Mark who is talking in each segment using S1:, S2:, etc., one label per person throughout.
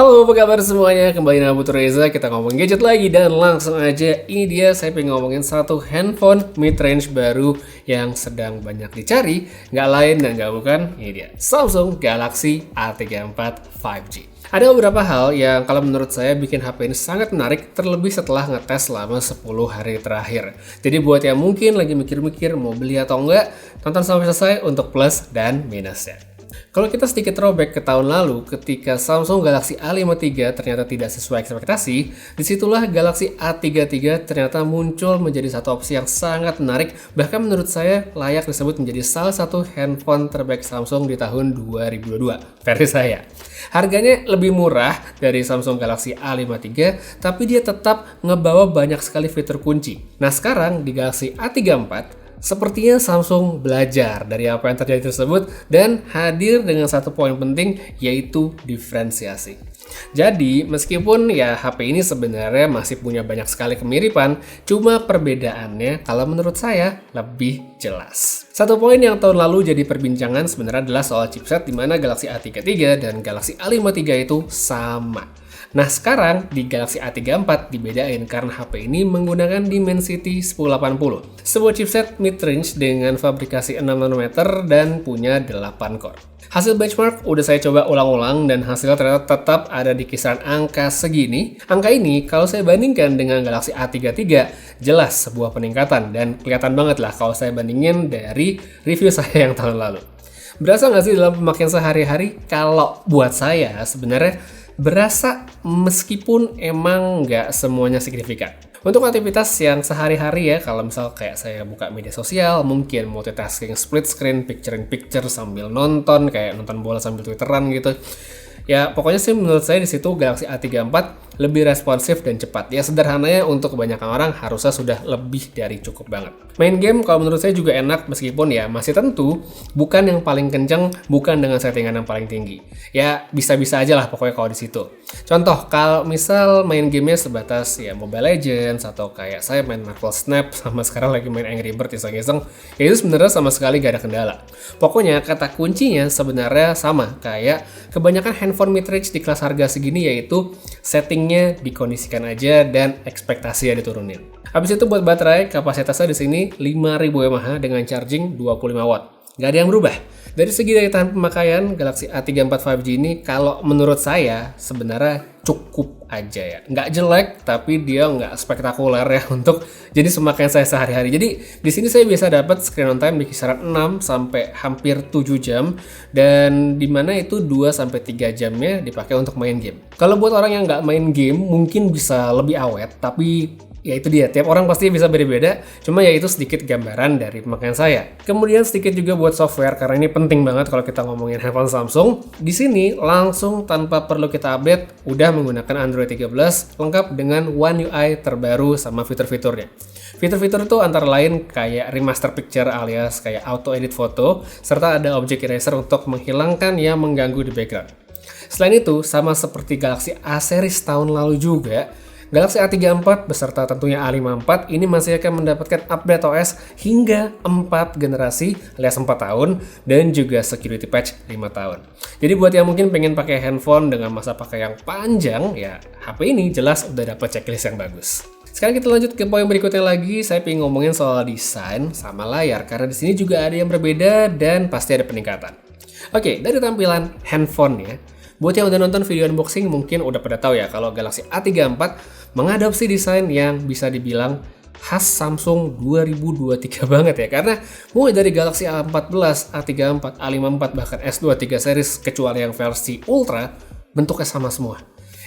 S1: Halo, apa kabar semuanya? Kembali dengan Putu Reza, kita ngomong gadget lagi dan langsung aja ini dia saya pengen ngomongin satu handphone mid-range baru yang sedang banyak dicari. Nggak lain dan nggak bukan, ini dia Samsung Galaxy A34 5G. Ada beberapa hal yang kalau menurut saya bikin HP ini sangat menarik, terlebih setelah ngetes selama 10 hari terakhir. Jadi buat yang mungkin lagi mikir-mikir mau beli atau enggak, tonton sampai selesai untuk plus dan minusnya. Kalau kita sedikit throwback ke tahun lalu, ketika Samsung Galaxy A53 ternyata tidak sesuai ekspektasi, disitulah Galaxy A33 ternyata muncul menjadi satu opsi yang sangat menarik, bahkan menurut saya layak disebut menjadi salah satu handphone terbaik Samsung di tahun 2022, versi saya. Harganya lebih murah dari Samsung Galaxy A53, tapi dia tetap ngebawa banyak sekali fitur kunci. Nah sekarang di Galaxy A34, sepertinya Samsung belajar dari apa yang terjadi tersebut dan hadir dengan satu poin penting, yaitu diferensiasi. Jadi, meskipun ya HP ini sebenarnya masih punya banyak sekali kemiripan, cuma perbedaannya kalau menurut saya lebih jelas. Satu poin yang tahun lalu jadi perbincangan sebenarnya adalah soal chipset di mana Galaxy A33 dan Galaxy A53 itu sama. Nah sekarang di Galaxy A34 dibedain karena HP ini menggunakan Dimensity 1080, sebuah chipset mid-range dengan fabrikasi 6 nanometer dan punya 8 core. Hasil benchmark udah saya coba ulang-ulang dan hasilnya ternyata tetap ada di kisaran angka segini. Angka ini kalau saya bandingkan dengan Galaxy A33 jelas sebuah peningkatan dan kelihatan banget lah kalau saya bandingin dari review saya yang tahun lalu. Berasa nggak sih dalam pemakaian sehari-hari? Kalau buat saya sebenarnya berasa meskipun emang nggak semuanya signifikan. Untuk aktivitas yang sehari-hari ya, kalau misal kayak saya buka media sosial, mungkin multitasking split screen, picture sambil nonton, kayak nonton bola sambil twitteran gitu. Ya pokoknya sih menurut saya di situ Galaxy A34 lebih responsif dan cepat. Ya sederhananya untuk kebanyakan orang harusnya sudah lebih dari cukup banget. Main game kalau menurut saya juga enak meskipun ya masih tentu bukan yang paling kenceng, bukan dengan settingan yang paling tinggi. Ya bisa-bisa aja lah pokoknya kalau di situ. Contoh kalau misal main gamenya sebatas ya Mobile Legends atau kayak saya main Marvel Snap sama sekarang lagi main Angry Birds iseng-iseng, ya itu sebenarnya sama sekali gak ada kendala. Pokoknya kata kuncinya sebenarnya sama kayak kebanyakan handphone mid-range di kelas harga segini, yaitu settingnya dikondisikan aja dan ekspektasinya diturunin. Habis itu buat baterai, kapasitasnya di sini 5000 mAh dengan charging 25 watt. Nggak ada yang berubah. Dari segi daya tahan pemakaian, Galaxy A34 5G ini kalau menurut saya sebenarnya cukup aja ya. Nggak jelek, tapi dia nggak spektakuler ya untuk jadi pemakaian saya sehari-hari. Jadi di sini saya bisa dapat screen on time di kisaran 6 sampai hampir 7 jam dan di mana itu 2 sampai 3 jamnya dipakai untuk main game. Kalau buat orang yang nggak main game mungkin bisa lebih awet, tapi ya itu dia, tiap orang pasti bisa beda-beda, cuma ya itu sedikit gambaran dari pemakaian saya. Kemudian sedikit juga buat software, karena ini penting banget kalau kita ngomongin handphone Samsung. Di sini langsung tanpa perlu kita update, udah menggunakan Android 13, lengkap dengan One UI terbaru sama fitur-fiturnya. Fitur-fitur itu antara lain kayak remaster picture alias kayak auto edit foto, serta ada object eraser untuk menghilangkan yang mengganggu di background. Selain itu, sama seperti Galaxy A series tahun lalu juga, Galaxy A34 beserta tentunya A54 ini masih akan mendapatkan update OS hingga 4 generasi alias 4 tahun dan juga security patch 5 tahun. Jadi buat yang mungkin pengen pakai handphone dengan masa pakai yang panjang, ya HP ini jelas udah dapat checklist yang bagus. Sekarang kita lanjut ke poin berikutnya lagi, saya pengen ngomongin soal desain sama layar karena di sini juga ada yang berbeda dan pasti ada peningkatan. Oke, dari tampilan handphone ya. Buat yang udah nonton video unboxing mungkin udah pada tahu ya kalau Galaxy A34 mengadopsi desain yang bisa dibilang khas Samsung 2023 banget ya. Karena mulai dari Galaxy A14, A34, A54 bahkan S23 series kecuali yang versi Ultra bentuknya sama semua.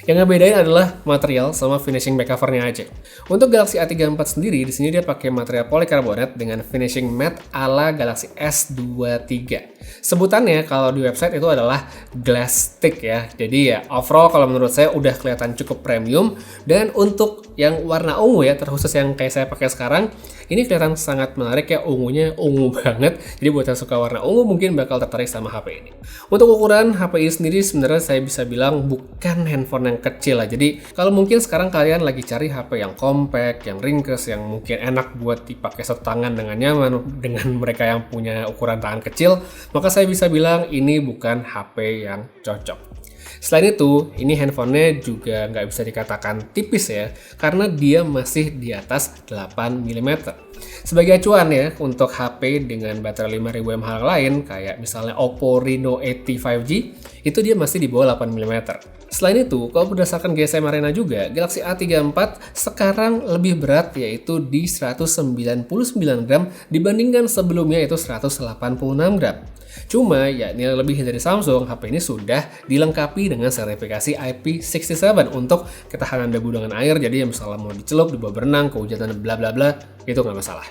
S1: Yang ngebedain adalah material sama finishing back covernya aja. Untuk Galaxy A34 sendiri, di sini dia pakai material polikarbonat dengan finishing matte ala Galaxy S23. Sebutannya kalau di website itu adalah glass stick ya. Jadi ya overall kalau menurut saya udah kelihatan cukup premium. Dan untuk yang warna ungu ya, terkhusus yang kayak saya pakai sekarang, ini kelihatan sangat menarik ya, ungunya ungu banget. Jadi buat yang suka warna ungu mungkin bakal tertarik sama HP ini. Untuk ukuran HP ini sendiri sebenarnya saya bisa bilang bukan handphone yang kecil lah. Jadi kalau mungkin sekarang kalian lagi cari HP yang compact, yang ringkes, yang mungkin enak buat dipakai satu tangan dengan nyaman dengan mereka yang punya ukuran tangan kecil, maka saya bisa bilang ini bukan HP yang cocok. Selain itu, ini handphonenya juga nggak bisa dikatakan tipis ya, karena dia masih di atas 8 mm. Sebagai acuan ya, untuk HP dengan baterai 5000 mAh lain, kayak misalnya Oppo Reno 80 5G, itu dia masih di bawah 8 mm. Selain itu, kalau berdasarkan GSM Arena juga, Galaxy A34 sekarang lebih berat, yaitu di 199 gram dibandingkan sebelumnya itu 186 gram. Cuma ya ini lebih dari Samsung, HP ini sudah dilengkapi dengan sertifikasi IP67 untuk ketahanan debu dengan air, jadi misalnya mau dicelup, dibawa berenang, kehujanan bla bla bla, itu nggak masalah.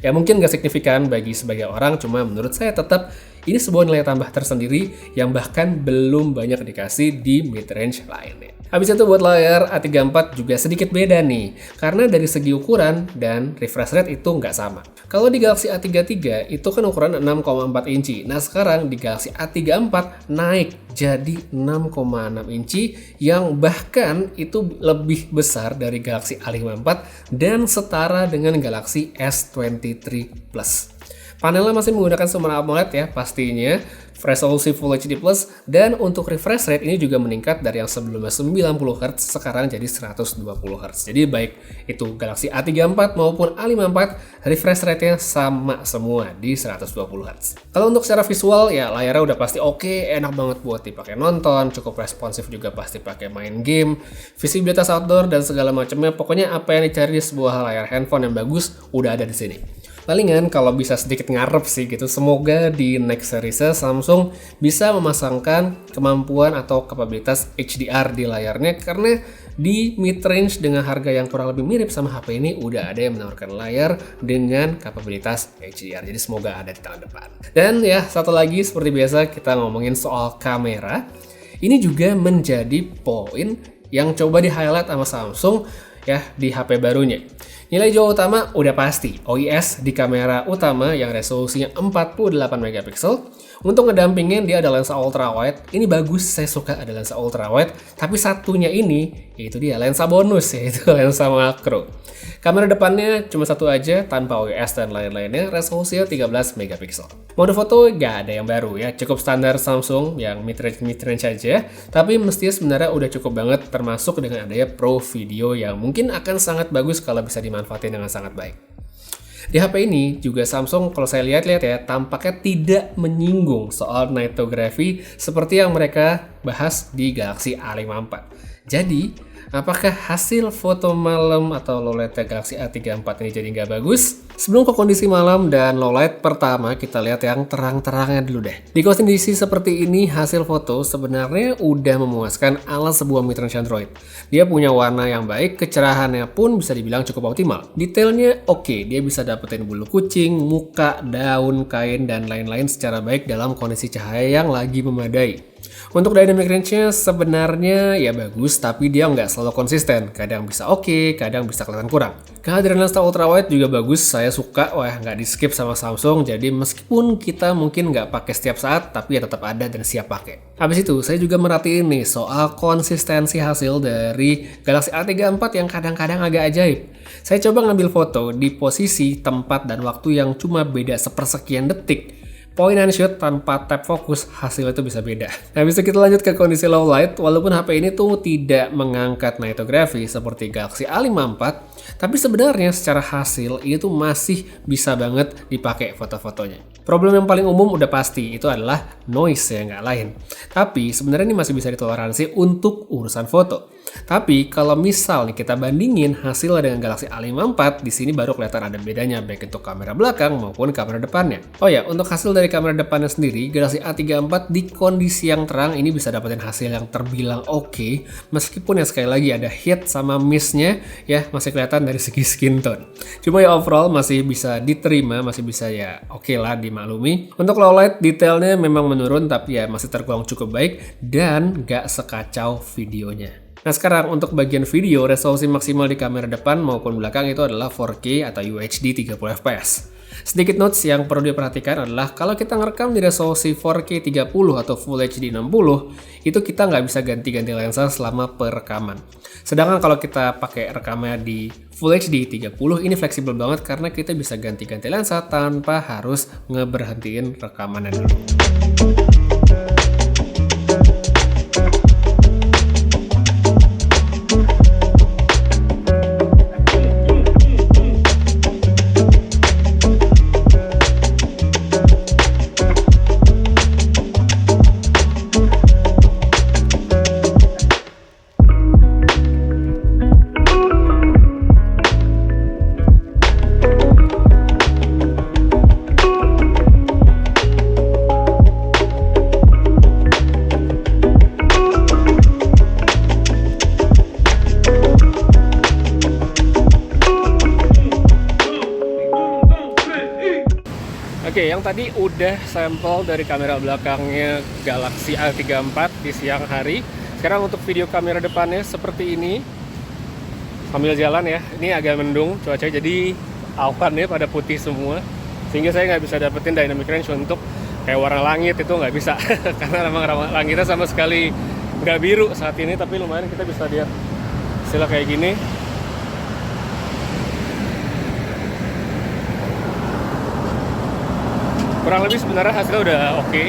S1: Ya mungkin nggak signifikan bagi sebagian orang, cuma menurut saya tetap ini sebuah nilai tambah tersendiri yang bahkan belum banyak dikasih di mid-range lainnya. Habis itu buat layar A34 juga sedikit beda nih, karena dari segi ukuran dan refresh rate itu nggak sama. Kalau di Galaxy A33 itu kan ukuran 6,4 inci, nah sekarang di Galaxy A34 naik jadi 6,6 inci yang bahkan itu lebih besar dari Galaxy A54 dan setara dengan Galaxy S23 Plus. Panelnya masih menggunakan sumber AMOLED ya pastinya, resolusi Full HD+, dan untuk refresh rate ini juga meningkat dari yang sebelumnya 90Hz sekarang jadi 120Hz. Jadi baik itu Galaxy A34 maupun A54 refresh rate-nya sama semua di 120Hz. Kalau untuk secara visual ya layarnya udah pasti oke, enak banget buat dipakai nonton, cukup responsif juga pasti pakai main game, visibilitas outdoor dan segala macamnya. Pokoknya apa yang dicari di sebuah layar handphone yang bagus udah ada di sini. Palingan kalau bisa sedikit ngarep sih gitu, semoga di next series Samsung bisa memasangkan kemampuan atau kapabilitas HDR di layarnya, karena di mid-range dengan harga yang kurang lebih mirip sama HP ini udah ada yang menawarkan layar dengan kapabilitas HDR, jadi semoga ada di tahun depan. Dan ya satu lagi seperti biasa kita ngomongin soal kamera, ini juga menjadi poin yang coba di-highlight sama Samsung ya di HP barunya. Nilai jual utama udah pasti, OIS di kamera utama yang resolusinya 48 megapiksel. Untuk ngedampingin dia ada lensa ultrawide, ini bagus, saya suka ada lensa ultrawide. Tapi satunya ini, yaitu dia lensa bonus, yaitu lensa makro. Kamera depannya cuma satu aja, tanpa OIS dan lain-lainnya, resolusinya 13 megapiksel. Mode foto gak ada yang baru ya, cukup standar Samsung yang mid-range aja. Tapi mestinya sebenarnya udah cukup banget, termasuk dengan adanya Pro Video yang mungkin akan sangat bagus kalau bisa dimanfaatin dengan sangat baik. Di HP ini juga Samsung kalau saya lihat-lihat ya tampaknya tidak menyinggung soal nightography seperti yang mereka bahas di Galaxy A54. Jadi apakah hasil foto malam atau low light Galaxy A34 ini jadi nggak bagus? Sebelum ke kondisi malam dan low light, pertama kita lihat yang terang-terangnya dulu deh. Di kondisi seperti ini, hasil foto sebenarnya udah memuaskan ala sebuah mid-range Android. Dia punya warna yang baik, kecerahannya pun bisa dibilang cukup optimal. Detailnya oke, dia bisa dapetin bulu kucing, muka, daun, kain, dan lain-lain secara baik dalam kondisi cahaya yang lagi memadai. Untuk dynamic range-nya sebenarnya ya bagus, tapi dia nggak selalu konsisten. Kadang bisa oke, kadang bisa kelihatan kurang. Kehadiran lensa ultrawide juga bagus, saya suka, nggak di skip sama Samsung. Jadi meskipun kita mungkin nggak pakai setiap saat, tapi ya tetap ada dan siap pakai. Habis itu saya juga merhatiin nih soal konsistensi hasil dari Galaxy A34 yang kadang-kadang agak ajaib. Saya coba ngambil foto di posisi, tempat, dan waktu yang cuma beda sepersekian detik. Point and shoot tanpa tap fokus, hasilnya itu bisa beda. Nah, bisa kita lanjut ke kondisi low light. Walaupun HP ini tuh tidak mengangkat nightography seperti Galaxy A54, tapi sebenarnya secara hasil ini tuh masih bisa banget dipakai foto-fotonya. Problem yang paling umum udah pasti, itu adalah noise ya, nggak lain. Tapi sebenarnya ini masih bisa ditoleransi untuk urusan foto. Tapi kalau misal nih kita bandingin hasil dengan Galaxy A54, di sini baru kelihatan ada bedanya baik itu kamera belakang maupun kamera depannya. Oh ya, untuk hasil dari kamera depannya sendiri, Galaxy A34 di kondisi yang terang ini bisa dapetin hasil yang terbilang oke, meskipun ya sekali lagi ada hit sama miss-nya ya masih kelihatan dari segi skin tone. Cuma ya overall masih bisa diterima, masih bisa ya oke lah dimaklumi. Untuk low light detailnya memang menurun, tapi ya masih tergolong cukup baik dan gak sekacau videonya. Nah sekarang untuk bagian video, resolusi maksimal di kamera depan maupun belakang itu adalah 4K atau UHD 30fps. Sedikit notes yang perlu diperhatikan adalah kalau kita ngerekam di resolusi 4K 30 atau Full HD 60, itu kita nggak bisa ganti-ganti lensa selama perekaman. Sedangkan kalau kita pakai rekamnya di Full HD 30, ini fleksibel banget karena kita bisa ganti-ganti lensa tanpa harus ngeberhentiin rekamannya dulu. yang tadi udah sampel dari kamera belakangnya Galaxy A34 di siang hari. Sekarang untuk video kamera depannya seperti ini. Sambil jalan ya, ini agak mendung cuaca, jadi awannya pada putih semua. Sehingga saya nggak bisa dapetin dynamic range untuk kayak warna langit, itu nggak bisa. Karena memang langitnya sama sekali nggak biru saat ini, tapi lumayan kita bisa lihat hasilnya kayak gini. Kurang lebih sebenarnya hasilnya udah oke,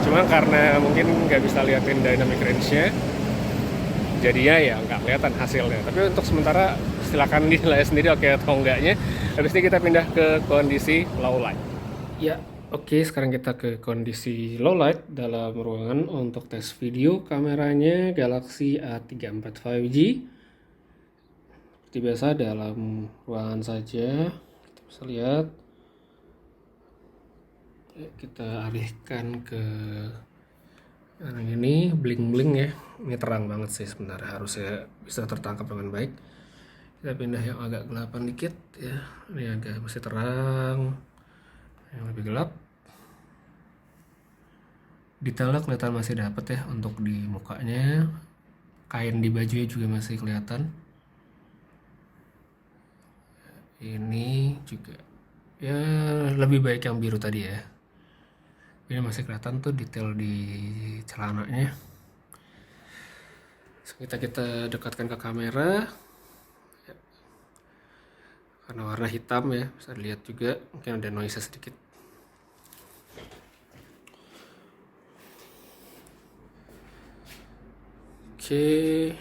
S1: cuma karena mungkin nggak bisa liatin dynamic range-nya, jadinya ya nggak kelihatan hasilnya. Tapi untuk sementara silakan dinilai sendiri oke atau enggaknya. Habis ini kita pindah ke kondisi low light. Ya, oke, sekarang kita ke kondisi low light dalam ruangan untuk tes video kameranya Galaxy A34 5G. Seperti biasa dalam ruangan saja, kita bisa lihat. Kita alihkan ke yang ini bling-bling ya. Ini terang banget sih sebenarnya, harusnya bisa tertangkap dengan baik. Kita pindah yang agak gelapan dikit ya. Ini agak masih terang, yang lebih gelap. Detailnya kelihatan masih dapat ya untuk di mukanya. Kain di bajunya juga masih kelihatan. Ini juga ya lebih baik yang biru tadi ya. Ini masih kelihatan tuh detail di celananya. Kita dekatkan ke kamera ya. Karena warna hitam ya, bisa dilihat juga mungkin ada noise sedikit. Oke,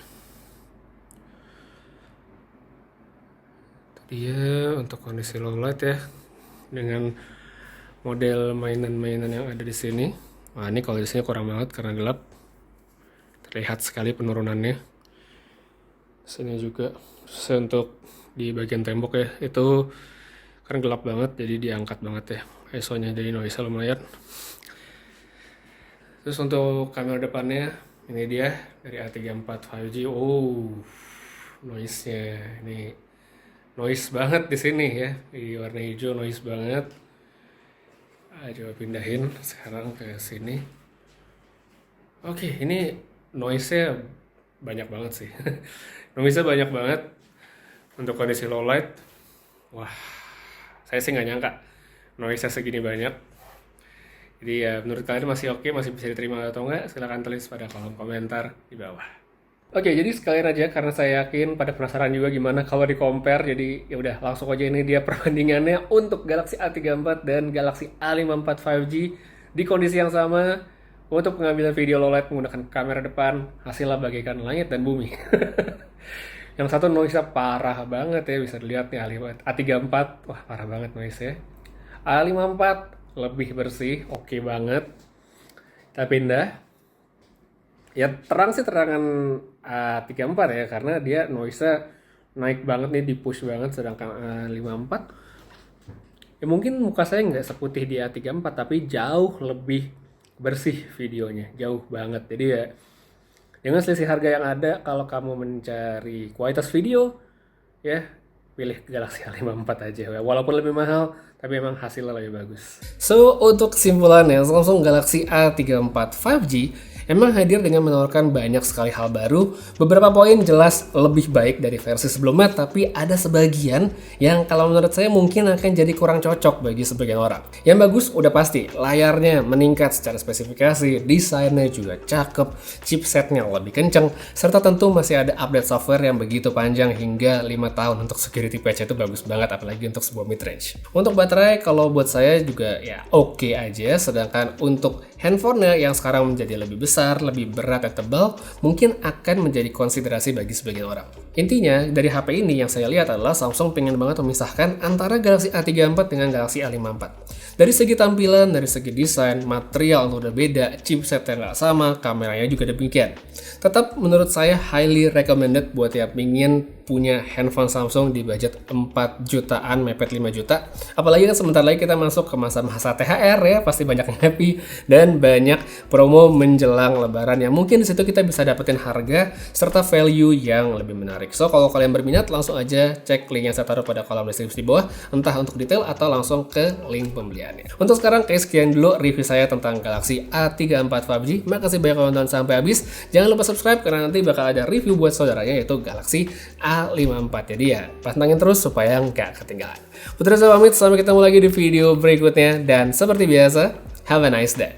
S1: tadi ya untuk kondisi low light ya, dengan model mainan-mainan yang ada di sini. Wah, ini kalau di sini kurang banget karena gelap. Terlihat sekali penurunannya. Sini juga untuk di bagian tembok ya, itu kan gelap banget, jadi diangkat banget ya ISO-nya, jadi noise-nya lumayan. Terus untuk kamera depannya, ini dia dari A34 5G. Oh, noise-nya ini noise banget di sini ya, di warna hijau noise banget. Coba pindahin sekarang ke sini. Oke, ini noise-nya banyak banget sih. Noise-nya banyak banget untuk kondisi low light. Wah, saya sih nggak nyangka noise-nya segini banyak. Jadi ya menurut kalian masih oke, masih bisa diterima atau enggak? Silahkan tulis pada kolom komentar di bawah. Oke, jadi sekalian aja karena saya yakin pada penasaran juga gimana kalau di compare. Jadi ya udah langsung aja, ini dia perbandingannya untuk Galaxy A34 dan Galaxy A54 5G di kondisi yang sama. Untuk pengambilan video low light menggunakan kamera depan, hasilnya bagaikan langit dan bumi. Yang satu noise-nya parah banget ya, bisa dilihat nih A34, wah parah banget noise-nya. A54 lebih bersih, oke banget. Kita pindah. Ya terang sih terangan A34 ya, karena dia noise-nya naik banget nih, di-push banget. Sedangkan A54 ya mungkin muka saya nggak seputih di A34, tapi jauh lebih bersih videonya, jauh banget. Jadi ya dengan selisih harga yang ada, kalau kamu mencari kualitas video ya pilih Galaxy A54 aja. Walaupun lebih mahal, tapi memang hasilnya lebih bagus. So, untuk kesimpulannya, Samsung Galaxy A34 5G emang hadir dengan menawarkan banyak sekali hal baru. Beberapa poin jelas lebih baik dari versi sebelumnya, tapi ada sebagian yang kalau menurut saya mungkin akan jadi kurang cocok bagi sebagian orang. Yang bagus udah pasti, layarnya meningkat secara spesifikasi, desainnya juga cakep, chipsetnya lebih kenceng, serta tentu masih ada update software yang begitu panjang hingga 5 tahun. Untuk security patch itu bagus banget, apalagi untuk sebuah mid-range. Untuk baterai, kalau buat saya juga ya oke aja, sedangkan untuk handphonenya yang sekarang menjadi lebih besar, lebih berat dan tebal, mungkin akan menjadi konsiderasi bagi sebagian orang. Intinya, dari HP ini yang saya lihat adalah Samsung pengen banget memisahkan antara Galaxy A34 dengan Galaxy A54. Dari segi tampilan, dari segi desain, material udah beda, chipset yang nggak sama, kameranya juga demikian. Tetap menurut saya highly recommended buat yang ingin punya handphone Samsung di budget 4 jutaan, mepet 5 juta. Apalagi kan sebentar lagi kita masuk ke masa-masa THR ya, pasti banyak yang happy dan banyak promo menjelang lebaran yang mungkin di situ kita bisa dapetin harga serta value yang lebih menarik. So kalau kalian berminat langsung aja cek link yang saya taruh pada kolom deskripsi di bawah, entah untuk detail atau langsung ke link pembeliannya. Untuk sekarang kayak sekian dulu review saya tentang Galaxy A34 5G. Makasih banyak nonton sampai habis. Jangan lupa subscribe karena nanti bakal ada review buat saudaranya yaitu Galaxy A54. Jadi ya pantengin terus supaya nggak ketinggalan. Putra saya pamit, sampai ketemu lagi di video berikutnya dan seperti biasa, have a nice day.